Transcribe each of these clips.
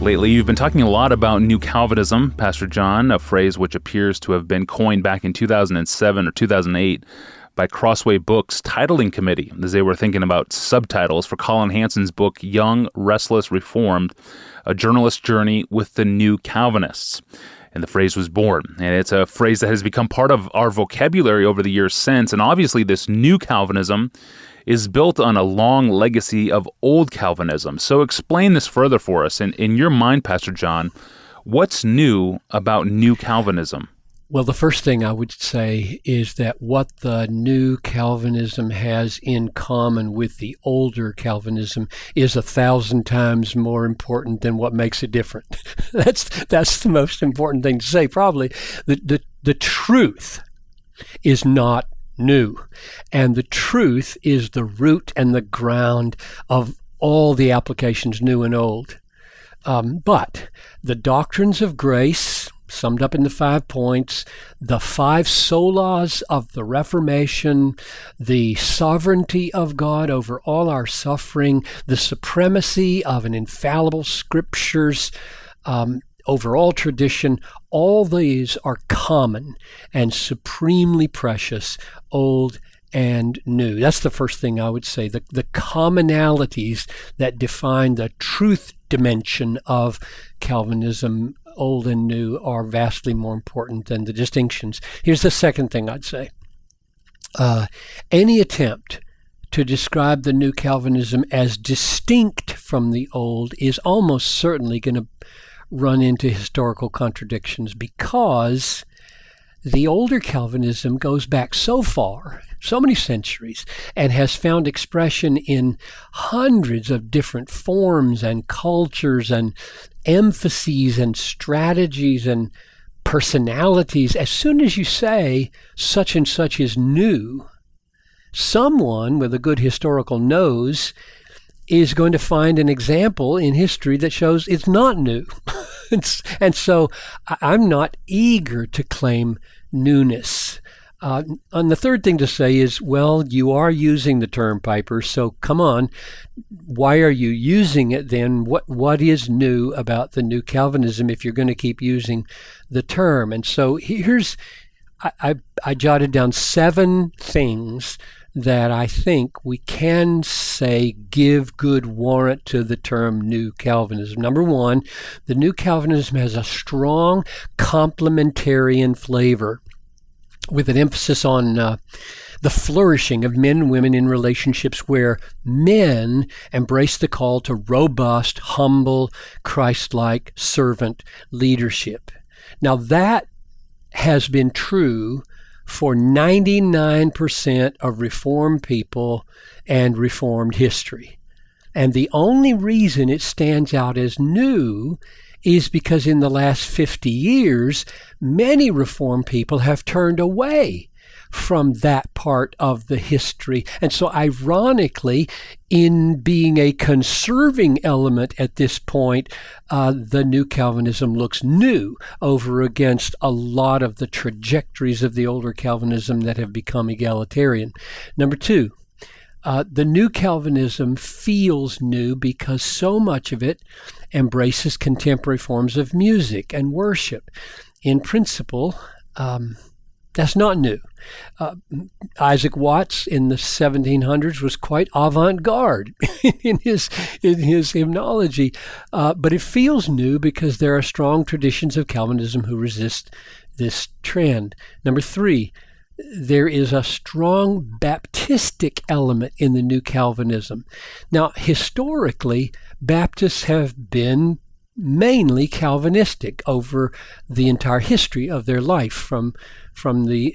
lately. You've been talking a lot about New Calvinism, Pastor John, a phrase which appears to have been coined back in 2007 or 2008 by Crossway Books' titling committee as they were thinking about subtitles for Colin Hansen's book, Young, Restless, Reformed, A Journalist's Journey with the New Calvinists. And the phrase was born. And it's a phrase that has become part of our vocabulary over the years since. And obviously this New Calvinism is built on a long legacy of Old Calvinism. So explain this further for us. In your mind, Pastor John, what's new about New Calvinism? Well, the first thing I would say is that what the New Calvinism has in common with the older Calvinism is 1,000 times more important than what makes it different. That's the most important thing to say, probably. The truth is not new, and the truth is the root and the ground of all the applications, new and old. But the doctrines of grace, summed up in the 5 points, the 5 solas of the Reformation, the sovereignty of God over all our suffering, the supremacy of an infallible scriptures over all tradition, all these are common and supremely precious, old and new. That's the first thing I would say. The commonalities that define the truth dimension of Calvinism, old and new, are vastly more important than the distinctions. Here's the second thing I'd say. Any attempt to describe the New Calvinism as distinct from the old is almost certainly going to run into historical contradictions, because the older Calvinism goes back so far, so many centuries, and has found expression in hundreds of different forms and cultures and emphases and strategies and personalities. As soon as you say such and such is new, someone with a good historical nose is going to find an example in history that shows it's not new. And so I'm not eager to claim newness. And the third thing to say is, well, you are using the term, Piper, so come on. Why are you using it then? What is new about the New Calvinism if you're going to keep using the term? And so I jotted down 7 things that I think we can say give good warrant to the term New Calvinism. Number 1, the New Calvinism has a strong complementarian flavor, with an emphasis on the flourishing of men and women in relationships where men embrace the call to robust, humble, Christ-like servant leadership. Now that has been true for 99% of Reformed people and Reformed history. And the only reason it stands out as new is because in the last 50 years, many Reformed people have turned away from that part of the history. And so ironically, in being a conserving element at this point, the New Calvinism looks new over against a lot of the trajectories of the older Calvinism that have become egalitarian. Number 2, the New Calvinism feels new because so much of it embraces contemporary forms of music and worship. In principle, that's not new. Isaac Watts in the 1700s was quite avant-garde in his hymnology, but it feels new because there are strong traditions of Calvinism who resist this trend. Number 3, there is a strong Baptistic element in the New Calvinism. Now, historically, Baptists have been mainly Calvinistic over the entire history of their life from the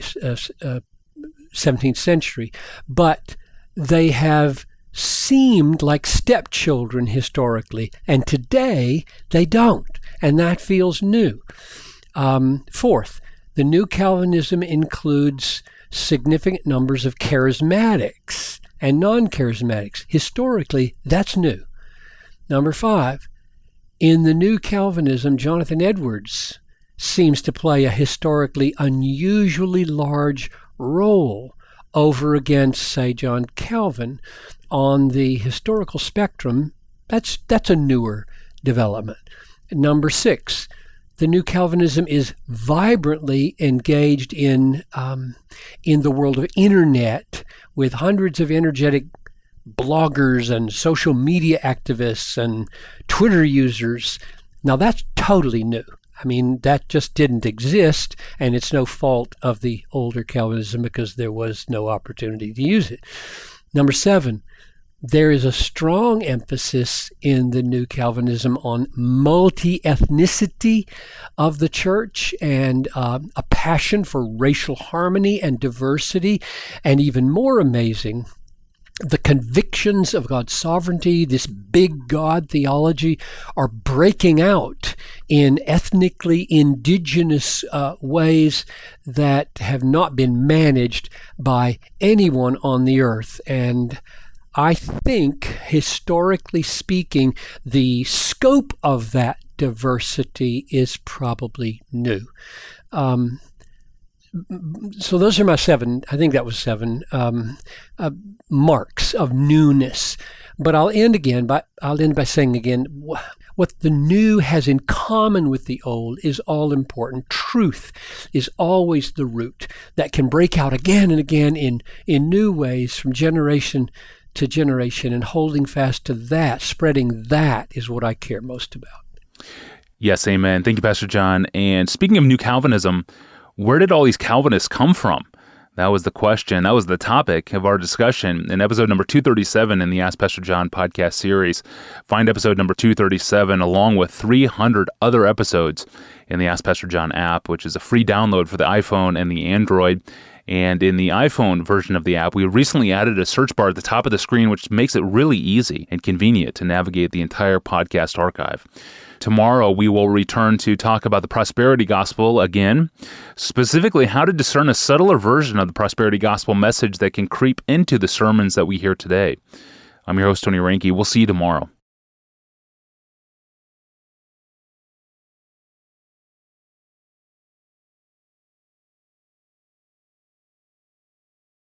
17th century, but they have seemed like stepchildren historically, and today they don't, and that feels new. Fourth, the New Calvinism includes significant numbers of charismatics and non-charismatics. Historically, that's new. Number 5, in the New Calvinism, Jonathan Edwards seems to play a historically unusually large role over against, say, John Calvin. On the historical spectrum, that's a newer development. Number 6, the new Calvinism is vibrantly engaged in the world of internet, with hundreds of energetic bloggers and social media activists and Twitter users. Now that's totally new. I mean, that just didn't exist, and it's no fault of the older Calvinism because there was no opportunity to use it. Number 7, there is a strong emphasis in the new Calvinism on multi-ethnicity of the church and a passion for racial harmony and diversity, and even more amazing, the convictions of God's sovereignty, this big God theology, are breaking out in ethnically indigenous ways that have not been managed by anyone on the earth. And I think, historically speaking, the scope of that diversity is probably new. So those are my 7, I think that was 7, marks of newness. But I'll end by saying again, what the new has in common with the old is all important. Truth is always the root that can break out again and again in new ways from generation to generation, and holding fast to that, spreading that, is what I care most about. Yes, amen. Thank you, Pastor John. And speaking of new Calvinism, where did all these Calvinists come from? That was the question. That was the topic of our discussion in episode number 237 in the Ask Pastor John podcast series. Find episode number 237 along with 300 other episodes in the Ask Pastor John app, which is a free download for the iPhone and the Android. And in the iPhone version of the app, we recently added a search bar at the top of the screen, which makes it really easy and convenient to navigate the entire podcast archive. Tomorrow, we will return to talk about the prosperity gospel again, specifically how to discern a subtler version of the prosperity gospel message that can creep into the sermons that we hear today. I'm your host, Tony Reinke. We'll see you tomorrow.